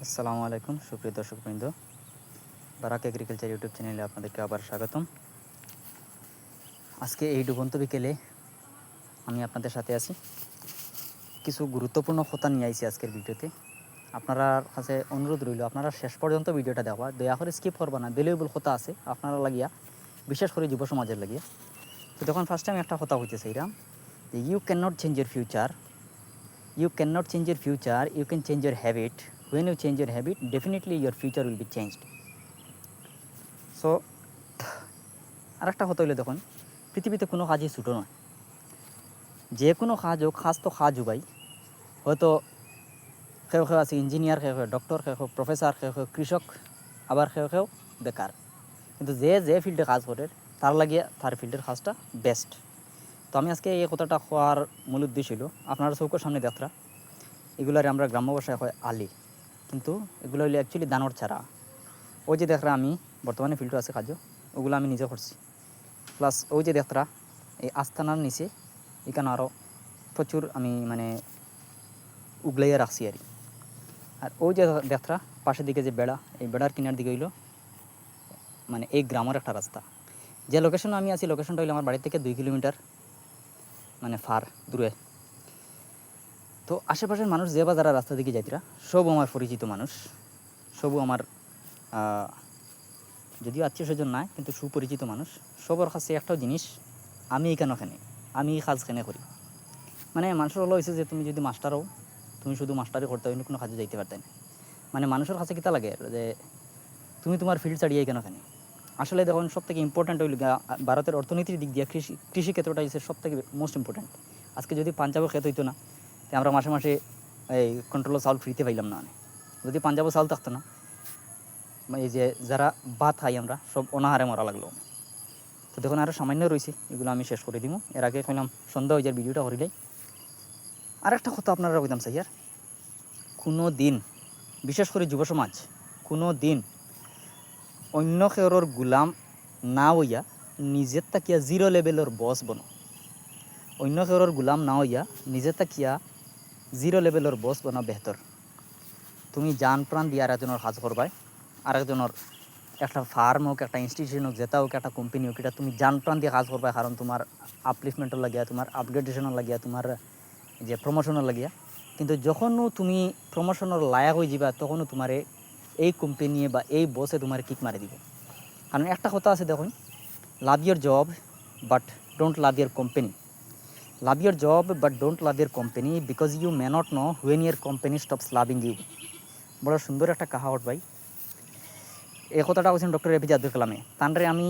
আসসালামু আলাইকুম সুপ্রিয় দর্শকবৃন্দ, বারাক এগ্রিকালচার ইউটিউব চ্যানেলে আপনাদেরকে আবার স্বাগতম। আজকে এই ডুবন্ত বিকেলে আমি আপনাদের সাথে আছি। কিছু গুরুত্বপূর্ণ কথা নিয়ে আইছি আজকের ভিডিওতে। আপনার কাছে অনুরোধ রইল, আপনারা শেষ পর্যন্ত ভিডিওটা দেখবা, দয়া করে স্কিপ করবা না। ভ্যালুয়েবল কথা আছে আপনারা লাগিয়া, বিশেষ করে যুব সমাজের লাগিয়া। তো তখন ফার্স্টে আমি একটা কথা হইতে চাইলাম যে you can not change your future, you cannot change your future, you can change your habit. When you change your habit, definitely your future will be changed. So আর একটা কথা হইলে দেখুন, পৃথিবীতে কোনো কাজই ছোটো নয়। যে কোনো কাজ হোক, কাজ তো কাজ ভাই। হয়তো কেউ কেউ আছে ইঞ্জিনিয়ার, কেউ কেউ ডক্টর, কেউ কেউ প্রফেসর, কেউ কেউ কৃষক, আবার কেউ কেউ বেকার। কিন্তু যে যে ফিল্ডে কাজ করে তার লাগিয়ে তার ফিল্ডের কাজটা বেস্ট। তো আমি আজকে এই কথাটা হওয়ার মূল উদ্দেশ্য ছিল, আপনার চৌকের সামনে যাত্রা এগুলার আমরা গ্রাম্য ভাষায় হয় আলি, কিন্তু এগুলো হইলে অ্যাকচুয়ালি দানোর ছাড়া। ওই যে দেখরা আমি বর্তমানে ফিল্টার আছে কাজও, ওগুলো আমি নিজে করছি। প্লাস ওই যে দেখরা এই আস্তানার নিচে এখানে আরও প্রচুর আমি উগলাইয়া রাখছি আর ওই যে দেখরা পাশের দিকে যে বেড়া, এই বেড়ার কিনার দিকে হইলো এই গ্রামের একটা রাস্তা। যে লোকেশনে আমি আছি, লোকেশনটা হইলো আমার বাড়ি থেকে 2 কিলোমিটার ফার দূরে। তো আশেপাশের মানুষ যে বা যারা রাস্তা দিকে যাইতরা সব আমার পরিচিত মানুষ, সবও আমার যদিও আত্মীয় স্বজন নাই, কিন্তু সুপরিচিত মানুষ। সবার কাছে একটাও জিনিস, আমি কেন এখানে, আমি এই কাজ কেন করি। মানুষের হলো হয়েছে যে তুমি যদি মাস্টার হও, তুমি শুধু মাস্টারই করতে অন্য কোনো কাজে যাইতে পারতে না। মানুষের কাছে কিতা লাগে যে তুমি তোমার ফিল্ড ছাড়িয়ে কেন এখানে। আসলে দেখুন, সব থেকে ইম্পর্ট্যান্ট হইল ভারতের অর্থনীতির দিক দিয়ে কৃষি ক্ষেত্রটা হচ্ছে সব থেকে মোস্ট ইম্পর্ট্যান্ট। আজকে যদি পাঞ্জাবের ক্ষেত হইতো না, তো আমরা মাসে মাসে এই কন্ট্রোল চাউল ফ্রিতে পাইলাম না। যদি পাঞ্জাবও চাউল থাকতো না, এই যে যারা ভাত খাই আমরা সব অনাহারে মরা লাগলো। তো দেখুন আরও সামান্য রয়েছে, এগুলো আমি শেষ করে দিব। এর আগে কইলাম সন্ধ্যা হয়ে যার ভিডিওটা করিলাই। আর একটা কথা আপনারা কইতাম স্যার, কোনো দিন, বিশেষ করে যুব সমাজ, কোনো দিন অন্য কেউর গুলাম না হইয়া নিজের তাকিয়া 0 লেভেলের বস বনো। অন্য কেউর গুলাম না হইয়া নিজের তাকিয়া 0 লেভেলের বস বনা বেহতর। তুমি জান প্রাণ দিয়ে আরেকজনের কাজ করবাই, আরেকজনের একটা ফার্ম হোক, একটা ইনস্টিটিউশন হোক, যেটা হোক, একটা কোম্পানি হোক, এটা তুমি জান প্রাণ দিয়ে কাজ করবা। কারণ তোমার আপলিফমেন্টের লাগিয়া, তোমার আপগ্রেডেশনের লাগিয়া, তোমার যে প্রমোশনের লাগিয়া। কিন্তু যখনও তুমি প্রমোশনের লায়ক হয়ে যাবা, তখনও তোমার এই কোম্পানি বা এই বসে তোমার কিক মারি দিব। কারণ একটা কথা আছে দেখুন, love your job but don't love your company. Love your job but don't love your company because you may not know when your company stops loving you. বড় সুন্দর একটা কাহাওয়াত ভাই। এই কথাটা বলছেন ডক্টর এপিজে আব্দুল কালামে। তানরে আমি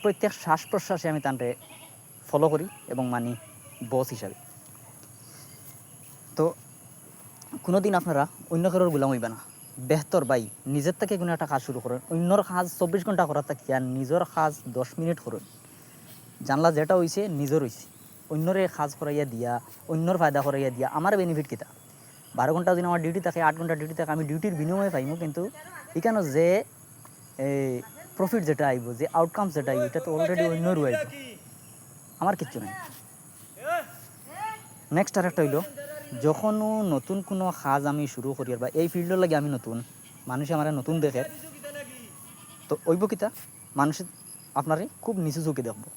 প্রত্যেক শ্বাস প্রশ্বাসে আমি তানরে ফলো করি এবং মানি বস হিসাবে। তো কোনো দিন আপনারা অন্য কারোর গোলাম হইবে না। বেহতর ভাই নিজের থেকে কোনো একটা কাজ শুরু করেন। অন্যর কাজ 24 ঘন্টা করার থাকি আর নিজের কাজ 10 মিনিট করুন। জানলা যেটা হয়েছে নিজের হয়েছে, অন্যরে কাজ করাইয়া দিয়া, অন্যর ফায়দা করাইয়া দিয়া আমার বেনিফিট কিতা। 12 ঘন্টা যদি আমার ডিউটি থাকে, 8 ঘন্টা ডিউটি থাকে, আমি ডিউটির বিনিময়ে পাইমু। কিন্তু এখানে যে প্রফিট যেটা আইব, যে আউটকাম যেটা আইব, এটা তো অলরেডি অন্যরও আইব, আমার কিচ্ছু নাই। নেক্সট আর একটা হইল, যখনও নতুন কোনো কাজ আমি শুরু করি বা এই ফিল্ডের লাগে আমি নতুন, মানুষে আমার নতুন দেখে, তো ওইব কিতা মানুষে আপনারে খুব নিচু চোখে দেখবো।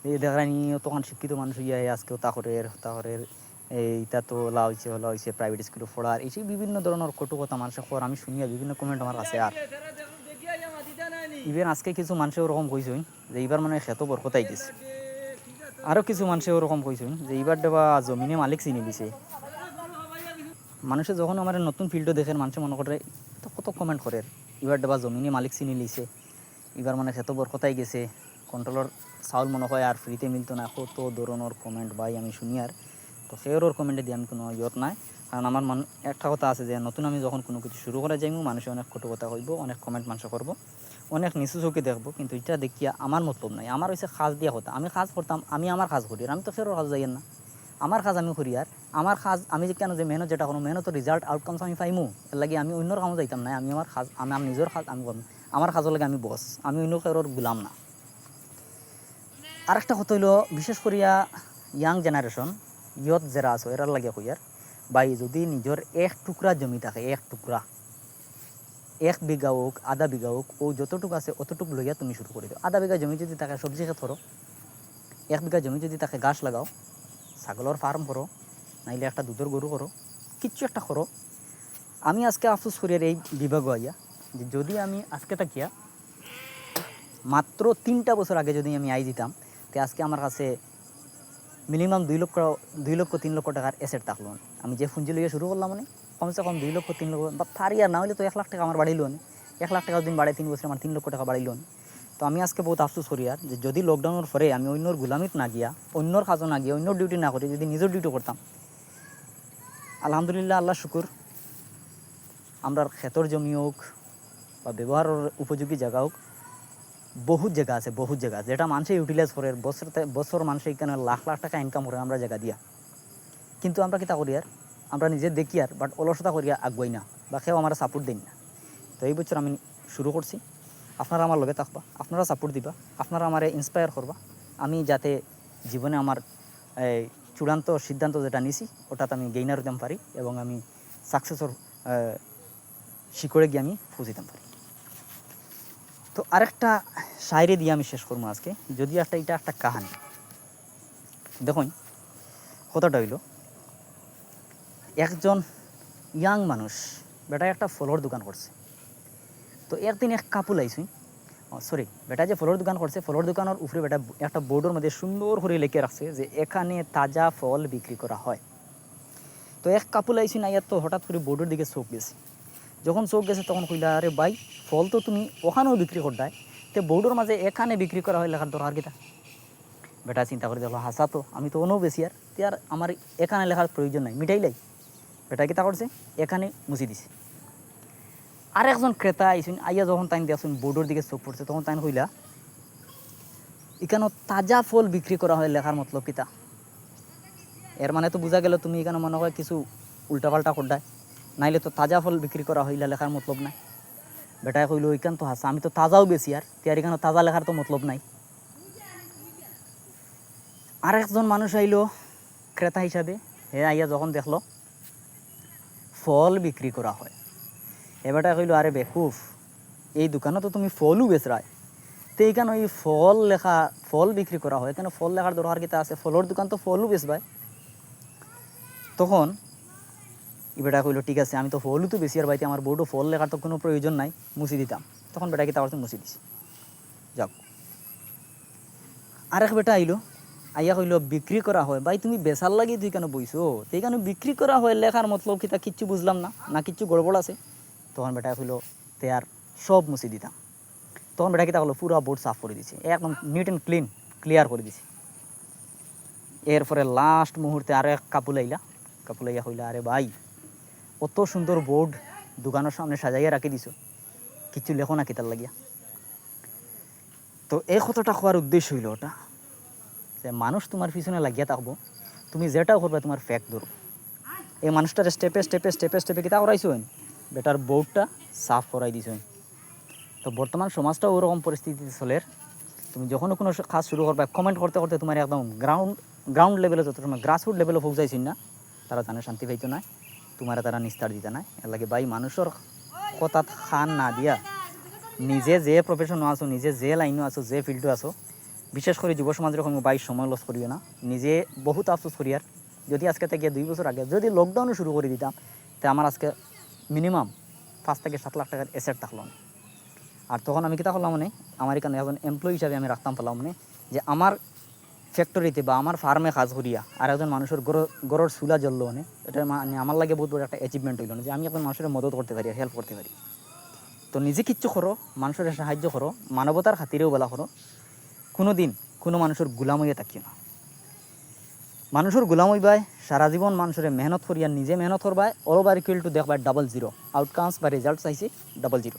এই দেখানি তখন শিক্ষিত মানুষ ইয়ে আজকেও তাহরের এইটা তো হলা হয়েছে প্রাইভেট স্কুলে পড়ার, এই বিভিন্ন ধরনের কটু কথা মানুষের খবর আমি শুনিয়া বিভিন্ন কমেন্ট আমার কাছে। আর ইভেন আজকে কিছু মানুষে ওরকম কইছেন যে এইবার খেত বরকতাই গেছে। আরও কিছু মানুষে ওরকম কইছেন যে এইবার দেবা জমিনে মালিক চিনি দিছে। মানুষে যখন আমার নতুন ফিল্ডও দেখেন, মানুষে মনে করে তো কত কমেন্ট করে, এবার দেবা জমিনে মালিক চিনি লিছে, এবার খেত বরকতাই গেছে, কন্ট্রোলের চাউল মনে হয় আর ফ্রিতে মিলতো না। কত ধরনের কমেন্ট ভাই আমি শুনি। আর তো সেওর কমেন্টে দিয়ে আমি কোনো ইয়ত নাই। কারণ আমার একটা কথা আছে যে নতুন আমি যখন কোনো কিছু শুরু করে যাইমু, মানুষে অনেক কটু কথা কইব, অনেক কমেন্ট মানুষ করবো, অনেক নিচু চোখে দেখবো। কিন্তু এটা দেখিয়া আমার মতলব নাই। আমার হচ্ছে কাজ দিয়া কথা, আমি কাজ করতাম, আমি আমার কাজ করি। আর আমি তো ফেরোর কাজ যাই না, আমার কাজ আমি করি। আর আমার কাজ আমি যে কেন যে মেহনত যেটা করো, মেহনতের রেজাল্ট আউটকামস আমি পাইমু, এর লাগে আমি অন্যর কামও যাইতাম না। আমি আমার কাজ, আমি আমার নিজের কাজ আমি করবো। আমার কাজের লাগে আমি বস, আমি অন্য কারোর গুলাম না। আরেকটা কথা হইল, বিশেষ করিয়া ইয়াং জেনারেশন, ইয়ত যারা আছো এরার লাগে কইয়ার ভাই, যদি নিজের এক টুকরা জমি থাকে, এক টুকরা, 1 বিঘা হোক, আধা বিঘা হোক, ও যতটুকু আছে অতটুকু লইয়া তুমি শুরু করে দাও। আধা বিঘা জমি যদি তাকে সবজি ক্ষেত করো, 1 বিঘা জমি যদি তাকে গাছ লাগাও, ছাগলের ফার্ম করো, নাইলে একটা দুধের গরু করো, কিচ্ছু একটা করো। আমি আজকে আফসোস করি আর এই বিভাগ আইয়া যে যদি আমি আজকে তাকিয়া মাত্র 3টা বছর আগে যদি আমি আই দিতাম, তো আজকে আমার কাছে মিনিমাম 2 লক্ষ 3 লক্ষ টাকার অ্যাসেট থাকলো। আমি যে পুঁজি লইয়া শুরু করলাম মানে কমসে কম 2 লক্ষ 3 লক্ষ বা তার ইয়ার না হলে তো 1 লাখ টাকা আমার বাড়িল। 1 লাখ টাকা দিন বাড়াই 3 বছর আমার 3 লক্ষ টাকা বাড়িল। তো আমি আজকে বহুত আফসোস করি আর যে যদি লকডাউনের পরে আমি অন্যর গুলামিত না গিয়া, অন্যর কাজও না গিয়া, অন্যর ডিউটি না করি যদি নিজের ডিউটি করতাম, আলহামদুলিল্লাহ আল্লাহ শুকুর, আমরা ক্ষেতর জমি হোক বা ব্যবহারের উপযোগী জায়গা হোক, বহুত জায়গা আছে, বহুত জায়গা যেটা মানুষে ইউটিলাইজ করে বছর মানুষে এখানে লাখ লাখ টাকা ইনকাম করে আমরা জায়গা দিয়া। কিন্তু আমরা কিতা করি আর আমরা নিজে দেখি আর বাট অলসতা করিয়া আগুয়াই না বা কেউ আমার সাপোর্ট দিন না। তো এই বছর আমি শুরু করছি, আপনারা আমার লগে থাকবা, আপনারা সাপোর্ট দিবা, আপনারা আমারে ইন্সপায়ার করবা, আমি যাতে জীবনে আমার চূড়ান্ত সিদ্ধান্ত যেটা নিছি ওটাতে আমি গেইনার হইতাম পারি এবং আমি সাকসেসর শিকড়ে গিয়ে আমি পৌঁছিতাম পারি। তো আরেকটা শায়রি দিয়ে আমি শেষ করবো আজকে, যদি এটা একটা কাহানি। দেখুন কথাটা হইল, একজন ইয়াং মানুষ বেটা একটা ফলর দোকান করছে। তো একদিন এক কাপুল আইসুই, বেটা যে ফলর দোকান করছে, ফলর দোকানের উপরে বেটা একটা বোর্ডের মধ্যে সুন্দর করে লিখে রাখছে যে এখানে তাজা ফল বিক্রি করা হয়। তো এক কাপুল আইসুই না, তো হঠাৎ করে বোর্ডের দিকে চোখ গেছে। যখন চোখ গেছে তখন কইলা, আরে ভাই ফল তো তুমি ওখানেও বিক্রি করদায়, তো বোর্ডের মাঝে এখানে বিক্রি করা হয় লেখার দরকার কিতা? বেটা চিন্তা করে দেখলো, হাসা তো আমি তো অনেও বেশি আর আর আমার এখানে লেখার প্রয়োজন নাই, মিটাইলাই। বেটা কিতা করছে, এখানে মুছি দিছে। আর একজন ক্রেতা আইসুন, আইয়া যখন তাই দেখুন বোর্ডের দিকে চোখ পড়ছে, তখন তাই কইলা, এখানে তাজা ফল বিক্রি করা হয় লেখার মতলব কিতা? এর মানে তো বোঝা গেল তুমি এখানে মনে হয় কিছু উল্টাপাল্টা করদায়, নাইলে তো তাজা ফল বিক্রি করা হইলা লেখার মতলব নাই। বেটায় কইল, ওইখান তো হাসা আমি তো তাজাও বেশি আর এখানে তাজা লেখার তো মতলব নাই। আর একজন মানুষ আইলো ক্রেতা হিসাবে, হে আইয়া যখন দেখলো ফল বিক্রি করা হয়, এবারটা কইল, আরে বেকুফ, এই দোকানে তো তুমি ফলও বেচরায়, তো এইখানে ওই ফল লেখা ফল বিক্রি করা হয়, কেন ফল লেখার দরকার কিতা আছে? ফলের দোকান তো ফলও বেচবায়। তখন বেটা কইল, ঠিক আছে আমি তো ফলও তো বেশি আর বাইতে আমার বোর্ডও ফল লেখার তো কোনো প্রয়োজন নাই, মুছি দিতাম। তখন বেটা কিতা করছে, মুছি দিছি। যাক, আরেক বেটা আইলো, আইয়া কইল, বিক্রি করা হয়, ভাই তুমি বেচার লাগি তুই কেন বইছো? তো এইখানে বিক্রি করা হয় লেখার মতলব কিতা কিচ্ছু বুঝলাম না, না কিচ্ছু গড়বড় আছে? তখন বেটা কইল, তে আর সব মুছি দিতাম। তখন বেটা কিতা করলো, পুরো বোর্ড সাফ করে দিছে, একদম নিট অ্যান্ড ক্লিয়ার করে দিছে। এরপরে লাস্ট মুহূর্তে আরো এক কাপুল আইলা কইলা, আরে ভাই অত সুন্দর বোর্ড দোকানের সামনে সাজাইয়া রাখি দিছো, কিছু লেখো না কিতার লাগিয়া? তো এই কথাটা কোয়ার উদ্দেশ্য হইল ওটা যে মানুষ তোমার পিছনে লাগিয়া থাকবো, তুমি যেটাও করবে তোমার ফ্যাক্ট ধরো। এই মানুষটার স্টেপে স্টেপে স্টেপে স্টেপে কিতা করাইছেন, বেটার বোর্ডটা সাফ করাই দিছেন। তো বর্তমান সমাজটাও ওরকম পরিস্থিতিতে চলে। তুমি যখন কোনো কাজ শুরু করবে, কমেন্ট করতে করতে তোমার একদম গ্রাউন্ড লেভেলে যত সময় গ্রাসরুট লেভেলে পৌঁছাইছিন না, তারা জানে শান্তি পাইতো না, তোমার তারা নিস্তার দিতে নাই। এর লাগে ভাই মানুষের কথাত খান না দিয়া নিজে যে প্রফেশনও আছো, নিজে যে লাইনও আছো, যে ফিল্ডও আছো, বিশেষ করে যুব সমাজের কোনো বাইশ সময় লস করিও না। নিজে বহুত আফসোস করি আর যদি আজকে থেকে 2 বছর আগে যদি লকডাউনে শুরু করে দিতাম, তো আমার আজকে মিনিমাম 5 থেকে 7 লাখ টাকার অ্যাসেট থাকলো না। আর তখন আমি কিতা করলাম মানে আমার এখানে এখন এমপ্লয়ি হিসাবে আমি রাখতাম পেলাম মানে যে আমার ফ্যাক্টরিতে বা আমার ফার্মে কাজ করিয়া আর একজন মানুষের গড়ের চুলা জ্বললো মানে এটা মানে আমার লাগে বহুত বড় একটা অ্যাচিভমেন্ট হইল না, যে আমি একজন মানুষের মদত করতে পারি, হেল্প করতে পারি। তো নিজে কিচ্ছু করো, মানুষের সাহায্য করো, মানবতার খাতিরেও বলা করো, কোনো দিন কোনো মানুষের গুলাম হইয়া থাকিও না। মানুষের গুলাম হইবাই সারা জীবন মানুষের মেহনত করিয়া নিজে মেহনত করবাই, অল ওভার ইকুয়াল টু দেখবাই 00 আউটকামস বা রেজাল্ট চাইছি 00।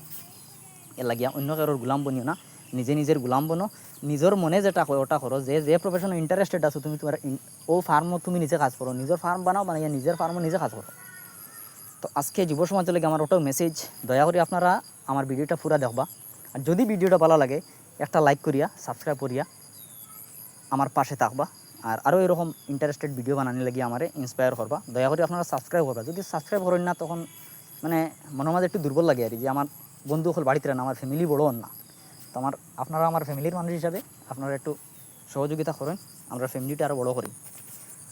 এর লাগিয়া অন্য কারোর গুলাম বনিও না, নিজের গুলাম বনো, নিজের মনে যেটা কয় ওটা করো। যে প্রফেশনে ইন্টারেস্টেড আছো তুমি, তোমার ও ফার্মও তুমি নিজে কাজ করো, নিজের ফার্ম বানাইয়া নিজের ফার্মও নিজে কাজ করো। তো আজকে যুব সমাজের লাগে আমার ওটাও মেসেজ, দয়া করে আপনারা আমার ভিডিওটা পুরা দেখবা, আর যদি ভিডিওটা ভালো লাগে একটা লাইক করিয়া সাবস্ক্রাইব করিয়া আমার পাশে থাকবা, আর আরও এরকম ইন্টারেস্টেড ভিডিও বানানি লাগিয়ে আমারে ইন্সপায়ার করবা। দয়া করে আপনারা সাবস্ক্রাইব করবা, যদি সাবস্ক্রাইব করেন না তখন মানে মনের মাঝে একটু দুর্বল লাগে আর কি, যে আমার বন্ধু হল বাড়িতে না, আমার ফ্যামিলি বড় না। তো আপনারা আমার ফ্যামিলির মানুষ হিসাবে আপনারা একটু সহযোগিতা করেন, আমরা ফ্যামিলিটা আরও বড় করি।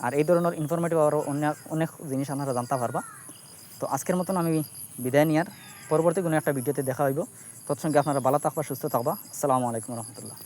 আর এই ধরনের ইনফরমেটিভ আরও অনেক অনেক জিনিস আপনারা জানতে পারবা। তো আজকের মতন আমি বিদায় নিয়ার, পরবর্তী কোনো একটা ভিডিওতে দেখা হইব। তৎসঙ্গে আপনারা ভালো থাকবা, সুস্থ থাকবা। আসসালামু আলাইকুম রহমতুল্লাহ।